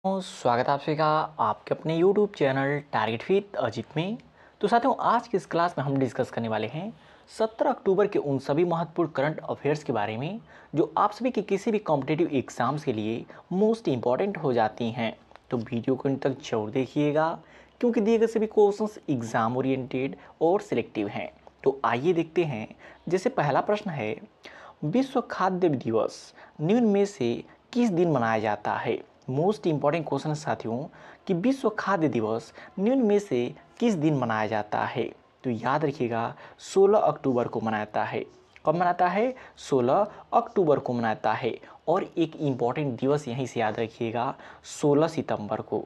स्वागत है आप सभी का आपके अपने YouTube channel target with Ajit में। तो साथियों, आज की इस क्लास में हम डिस्कस करने वाले हैं 17 अक्टूबर के उन सभी महत्वपूर्ण करंट अफेयर्स के बारे में जो आप सभी के किसी भी कॉम्पिटिटिव एग्जाम्स के लिए मोस्ट इंपॉर्टेंट हो जाती हैं। तो वीडियो को अंत तक जरूर देखिएगा क्योंकि दिए गए सभी क्वेश्चंस एग्जाम ओरिएंटेड और सिलेक्टिव हैं। तो आइए देखते हैं। जैसे पहला प्रश्न है, विश्व खाद्य दिवस निम्न में से किस दिन मनाया जाता है। मोस्ट इंपॉर्टेंट क्वेश्चन साथियों कि विश्व खाद्य दिवस निम्न में से किस दिन मनाया जाता है। तो याद रखिएगा 16 अक्टूबर को मनाता है। कब मनाता है? 16 अक्टूबर को मनाता है। और एक इम्पॉर्टेंट दिवस यहीं से याद रखिएगा 16 सितंबर को।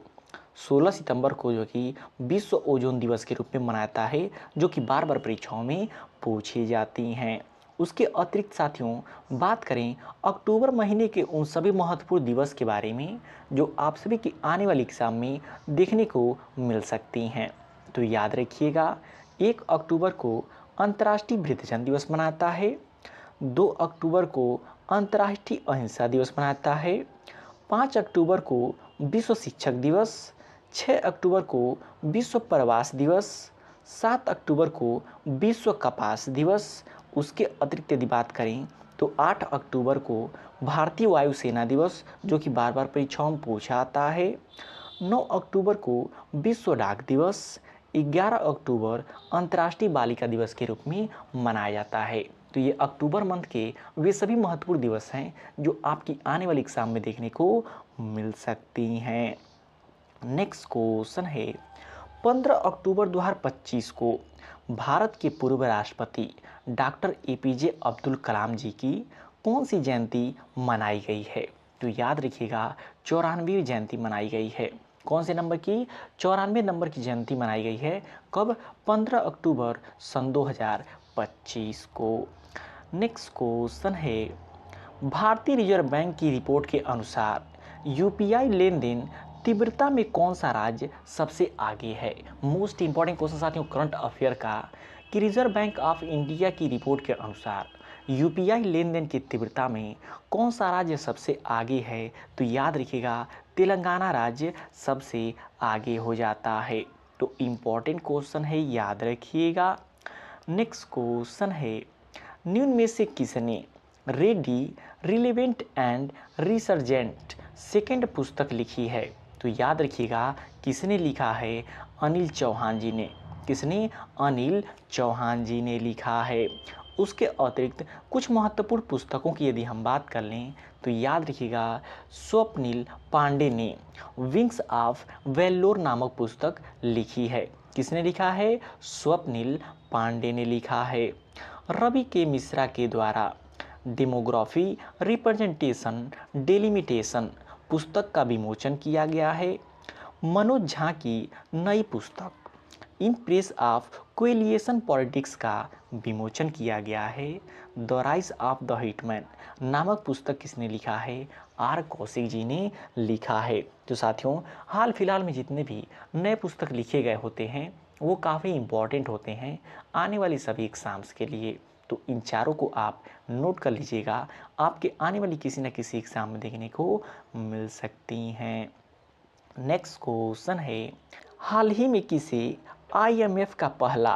16 सितंबर को जो कि विश्व ओजोन दिवस के रूप में मनाता है, जो कि बार बार परीक्षाओं में पूछी जाती हैं। उसके अतिरिक्त साथियों बात करें अक्टूबर महीने के उन सभी महत्वपूर्ण दिवस के बारे में जो आप सभी की आने वाली एग्जाम में देखने को मिल सकती हैं। तो याद रखिएगा 1 अक्टूबर को अंतर्राष्ट्रीय वृद्धजन दिवस मनाता है। 2 अक्टूबर को अंतर्राष्ट्रीय अहिंसा दिवस मनाता है। 5 अक्टूबर को विश्व शिक्षक दिवस। 6 अक्टूबर को विश्व प्रवास दिवस। 7 अक्टूबर को विश्व कपास दिवस। उसके अतिरिक्त यदि बात करें तो 8 अक्टूबर को भारतीय वायुसेना दिवस, जो कि बार बार परीक्षाओं में पूछा आता है। 9 अक्टूबर को विश्व डाक दिवस। 11 अक्टूबर अंतर्राष्ट्रीय बालिका दिवस के रूप में मनाया जाता है। तो ये अक्टूबर मंथ के वे सभी महत्वपूर्ण दिवस हैं जो आपकी आने वाली एग्जाम में देखने को मिल सकती हैं। नेक्स्ट क्वेश्चन है, 15 अक्टूबर 2025 को भारत के पूर्व राष्ट्रपति डॉक्टर एपीजे अब्दुल कलाम जी की कौन सी जयंती मनाई गई है। तो याद रखिएगा 94वीं जयंती मनाई गई है। कौन से नंबर की? 94 नंबर की जयंती मनाई गई है। कब? 15 अक्टूबर सन 2025 को। नेक्स्ट क्वेश्चन है, भारतीय रिजर्व बैंक की रिपोर्ट के अनुसार यूपीआई लेन देन तीव्रता में कौन सा राज्य सबसे आगे है। मोस्ट इंपॉर्टेंट क्वेश्चन साथियों करंट अफेयर का कि रिजर्व बैंक ऑफ इंडिया की रिपोर्ट के अनुसार यूपीआई लेन देन की तीव्रता में कौन सा राज्य सबसे आगे है। तो याद रखिएगा तेलंगाना राज्य सबसे आगे हो जाता है। तो इम्पॉर्टेंट क्वेश्चन है, याद रखिएगा। नेक्स्ट क्वेश्चन है, निम्न में से किसने ready relevant and resurgent second पुस्तक लिखी है। तो याद रखिएगा किसने लिखा है? अनिल चौहान जी ने। किसने? अनिल चौहान जी ने लिखा है। उसके अतिरिक्त कुछ महत्वपूर्ण पुस्तकों की यदि हम बात कर लें तो याद रखिएगा स्वप्निल पांडे ने विंग्स ऑफ वेल्लोर नामक पुस्तक लिखी है। किसने लिखा है? स्वप्निल पांडे ने लिखा है। रवि के मिश्रा के द्वारा डेमोग्राफी रिप्रेजेंटेशन डेलिमिटेशन पुस्तक का विमोचन किया गया है। मनोज झा की नई पुस्तक इन प्रेस ऑफ कोएलिशन पॉलिटिक्स का विमोचन किया गया है। The rise of the hitman नामक पुस्तक किसने लिखा है? आर कौशिक जी ने लिखा है। तो साथियों हाल फिलहाल में जितने भी नए पुस्तक लिखे गए होते हैं वो काफ़ी इम्पॉर्टेंट होते हैं आने वाली सभी एग्ज़ाम्स के लिए। तो इन चारों को आप नोट कर लीजिएगा, आपके आने वाली किसी न किसी एग्ज़ाम में देखने को मिल सकती हैं। नेक्स्ट क्वेश्चन है, हाल ही में किसे आईएमएफ का पहला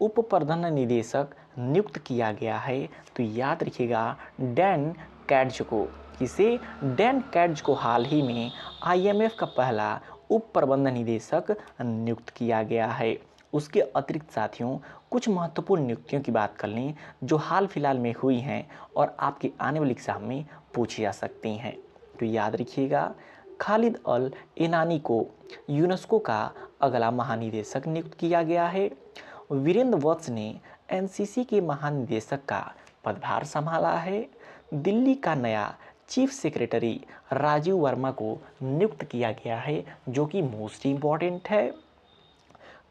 उप प्रधान निदेशक नियुक्त किया गया है। तो याद रखिएगा डैन कैड्ज को। किसे? डैन कैड्ज को हाल ही में आईएमएफ का पहला उप प्रबंध निदेशक नियुक्त किया गया है। उसके अतिरिक्त साथियों कुछ महत्वपूर्ण नियुक्तियों की बात कर लें जो हाल फिलहाल में हुई हैं और आपके आने वाले एग्जाम में पूछी जा सकती हैं। तो याद रखिएगा खालिद अल एनानी को यूनेस्को का अगला महानिदेशक नियुक्त किया गया है। वीरेंद्र वत्स ने एनसीसी के महानिदेशक का पदभार संभाला है। दिल्ली का नया चीफ सेक्रेटरी राजीव वर्मा को नियुक्त किया गया है, जो कि मोस्ट इम्पॉर्टेंट है।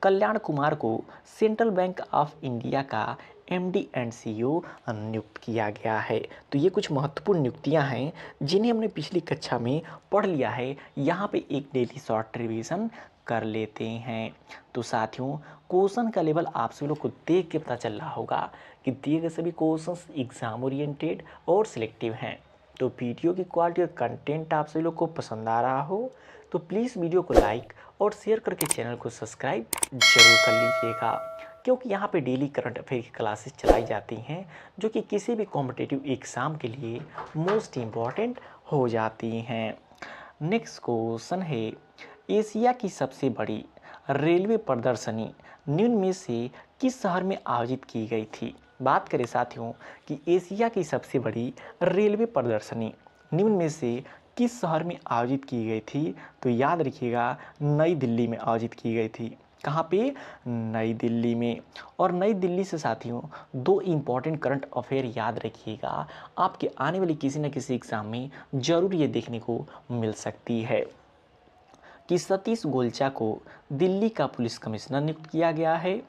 कल्याण कुमार को सेंट्रल बैंक ऑफ इंडिया का एमडी एंड सीईओ नियुक्त किया गया है। तो ये कुछ महत्वपूर्ण नियुक्तियां हैं जिन्हें हमने पिछली कक्षा में पढ़ लिया है। यहाँ पे एक डेली शॉर्ट रिवीजन कर लेते हैं। तो साथियों क्वेश्चन का लेवल आप सभी लोग को देख के पता चल रहा होगा कि दिए गए सभी क्वेश्चंस एग्जाम ओरिएंटेड और सिलेक्टिव हैं। तो वीडियो की क्वालिटी और कंटेंट आप सभी लोग को पसंद आ रहा हो तो प्लीज़ वीडियो को लाइक और शेयर करके चैनल को सब्सक्राइब जरूर कर लीजिएगा, क्योंकि यहाँ पे डेली करंट अफेयर की क्लासेस चलाई जाती हैं जो कि किसी भी कॉम्पिटिटिव एग्ज़ाम के लिए मोस्ट इम्पॉर्टेंट हो जाती हैं। नेक्स्ट क्वेश्चन है, एशिया की सबसे बड़ी रेलवे प्रदर्शनी निम्न में से किस शहर में आयोजित की गई थी? बात करें साथियों कि एशिया की सबसे बड़ी रेलवे प्रदर्शनी निम्न में से किस शहर में आयोजित की गई थी, तो याद रखिएगा नई दिल्ली में आयोजित की गई थी। कहाँ पे? नई दिल्ली में। और नई दिल्ली से साथियों दो इम्पॉर्टेंट करंट अफेयर याद रखिएगा, आपके आने वाली किसी न किसी एग्ज़ाम में ज़रूर ये देखने को मिल सकती है कि सतीश गोलचा को दिल्ली का पुलिस कमिश्नर नियुक्त किया गया है।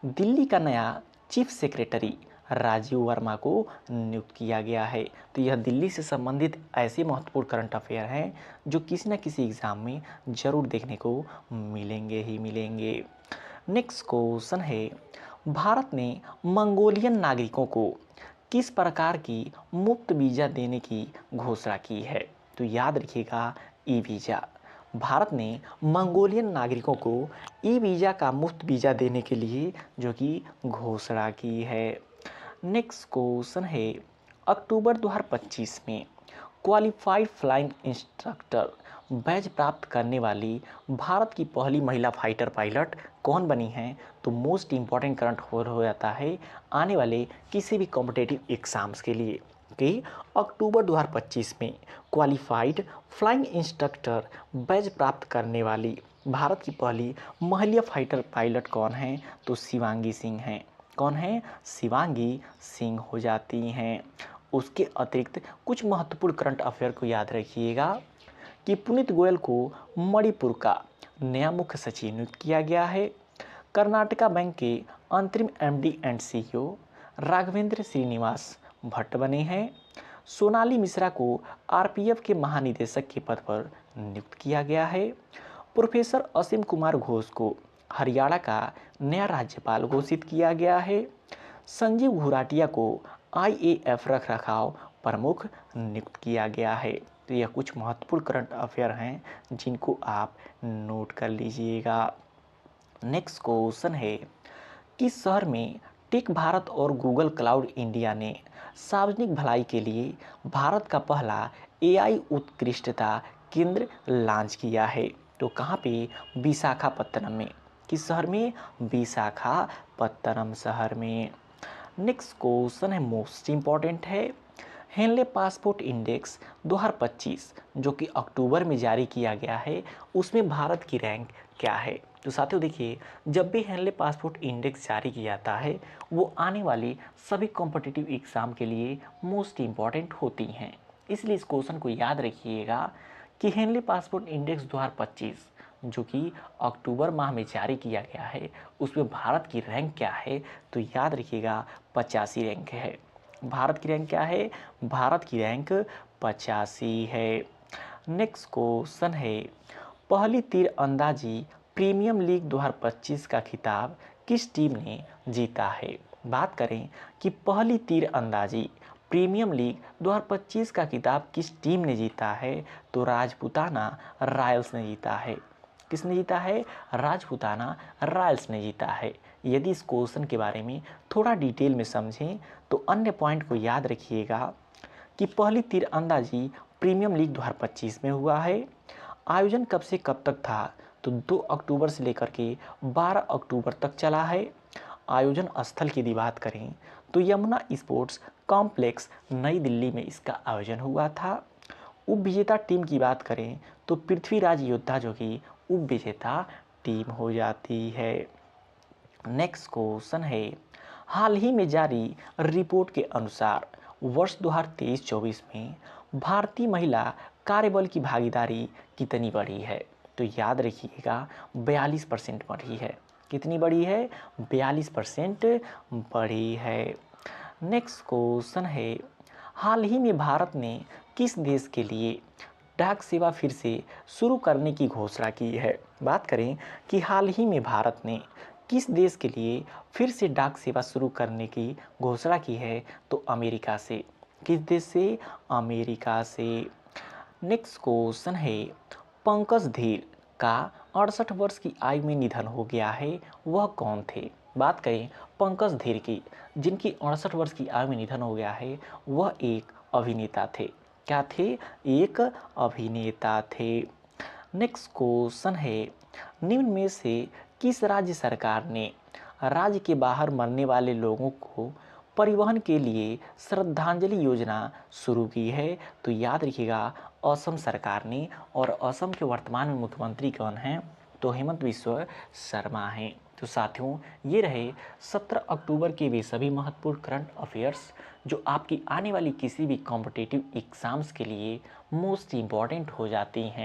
दिल्ली का नया चीफ सेक्रेटरी राजीव वर्मा को नियुक्त किया गया है। तो यह दिल्ली से संबंधित ऐसे महत्वपूर्ण करंट अफेयर हैं जो किसी न किसी एग्ज़ाम में ज़रूर देखने को मिलेंगे ही मिलेंगे। नेक्स्ट क्वेश्चन है, भारत ने मंगोलियन नागरिकों को किस प्रकार की मुफ्त वीज़ा देने की घोषणा की है? तो याद रखिएगा ई वीज़ा। भारत ने मंगोलियन नागरिकों को ई वीज़ा का मुफ्त वीज़ा देने के लिए जो कि घोषणा की है। नेक्स्ट क्वेश्चन है, अक्टूबर 2025 में क्वालिफाइड फ्लाइंग इंस्ट्रक्टर बैच प्राप्त करने वाली भारत की पहली महिला फाइटर पायलट कौन बनी हैं? तो मोस्ट इम्पॉर्टेंट करंट हो जाता है आने वाले किसी भी कॉम्पिटिटिव एग्ज़ाम्स के लिए कि अक्टूबर 2025 में क्वालिफाइड फ्लाइंग इंस्ट्रक्टर बैच प्राप्त करने वाली भारत की पहली महिला फाइटर पायलट कौन हैं? तो शिवांगी सिंह हैं। कौन है? शिवांगी सिंह हो जाती हैं। उसके अतिरिक्त कुछ महत्वपूर्ण करंट अफेयर को याद रखिएगा कि पुनीत गोयल को मणिपुर का नया मुख्य सचिव नियुक्त किया गया है। कर्नाटका बैंक के अंतरिम MD and CEO Raghavendra Srinivas Bhat बने हैं। सोनाली मिश्रा को आरपीएफ के महानिदेशक के पद पर नियुक्त किया गया है। प्रोफेसर असीम कुमार घोष को हरियाणा का नया राज्यपाल घोषित किया गया है। संजीव घुराटिया को आईएएफ रखरखाव प्रमुख नियुक्त किया गया है। तो यह कुछ महत्वपूर्ण करंट अफेयर हैं जिनको आप नोट कर लीजिएगा। नेक्स्ट क्वेश्चन है, किस शहर में टेक भारत और गूगल क्लाउड इंडिया ने सार्वजनिक भलाई के लिए भारत का पहला एआई उत्कृष्टता केंद्र लॉन्च किया है? तो कहाँ पे? विशाखापत्तनम में। किस शहर में? विशाखापत्तनम शहर में। नेक्स्ट क्वेश्चन है मोस्ट इम्पॉर्टेंट है, हेनले पासपोर्ट इंडेक्स 2025 जो कि अक्टूबर में जारी किया गया है उसमें भारत की रैंक क्या है? तो साथियों देखिए, जब भी हेनले पासपोर्ट इंडेक्स जारी किया जाता है वो आने वाली सभी कॉम्पिटिटिव एग्ज़ाम के लिए मोस्ट इम्पॉर्टेंट होती हैं, इसलिए इस क्वेश्चन को याद रखिएगा कि हेनले पासपोर्ट इंडेक्स 2025 जो कि अक्टूबर माह में जारी किया गया है उसमें भारत की रैंक क्या है? तो याद रखिएगा 85 रैंक है। भारत की रैंक क्या है? भारत की रैंक 85 है। नेक्स्ट क्वेश्चन है, पहली तीरंदाजी प्रीमियम लीग 2025 का खिताब किस टीम ने जीता है? बात करें कि पहली तीरंदाजी प्रीमियम लीग 2025 का खिताब किस टीम ने जीता है? तो राजपूताना रॉयल्स ने जीता है। किसने जीता है? राजपूताना रॉयल्स ने जीता है। यदि इस क्वेश्चन के बारे में थोड़ा डिटेल में समझें तो अन्य पॉइंट को याद रखिएगा कि पहली तीरंदाजी प्रीमियम लीग 2025 में हुआ है। आयोजन कब से कब तक था? तो 2 अक्टूबर से लेकर के 12 अक्टूबर तक चला है। आयोजन स्थल की यदि बात करें तो यमुना स्पोर्ट्स कॉम्प्लेक्स नई दिल्ली में इसका आयोजन हुआ था। उप विजेता टीम की बात करें तो पृथ्वीराज योद्धा जो कि उप विजेता टीम हो जाती है। नेक्स्ट क्वेश्चन है, हाल ही में जारी रिपोर्ट के अनुसार वर्ष 2023-24 में भारतीय महिला कार्यबल की भागीदारी कितनी बढ़ी है? तो याद रखिएगा 42% बढ़ी है। कितनी बढ़ी है? 42% बढ़ी है। नेक्स्ट क्वेश्चन है, हाल ही में भारत ने किस देश के लिए डाक सेवा फिर से शुरू करने की घोषणा की है? बात करें कि हाल ही में भारत ने किस देश के लिए फिर से डाक सेवा शुरू करने की घोषणा की है? तो अमेरिका से। किस देश से? अमेरिका से। नेक्स्ट क्वेश्चन है, पंकज धीर का 68 वर्ष की आयु में निधन हो गया है, वह कौन थे? बात करें पंकज धीर की, जिनकी 68 वर्ष की आयु में निधन हो गया है, वह एक अभिनेता थे। क्या थे? एक अभिनेता थे। नेक्स्ट क्वेश्चन है, निम्न में से किस राज्य सरकार ने राज्य के बाहर मरने वाले लोगों को परिवहन के लिए श्रद्धांजलि योजना शुरू की है? तो याद रखिएगा, असम सरकार ने। और असम के वर्तमान में मुख्यमंत्री कौन हैं? तो हेमंत बिस्वा शर्मा हैं। तो साथियों, ये रहे 17 अक्टूबर के वे सभी महत्वपूर्ण करंट अफेयर्स जो आपकी आने वाली किसी भी कॉम्पिटिटिव एग्जाम्स के लिए मोस्ट इम्पॉर्टेंट हो जाती हैं।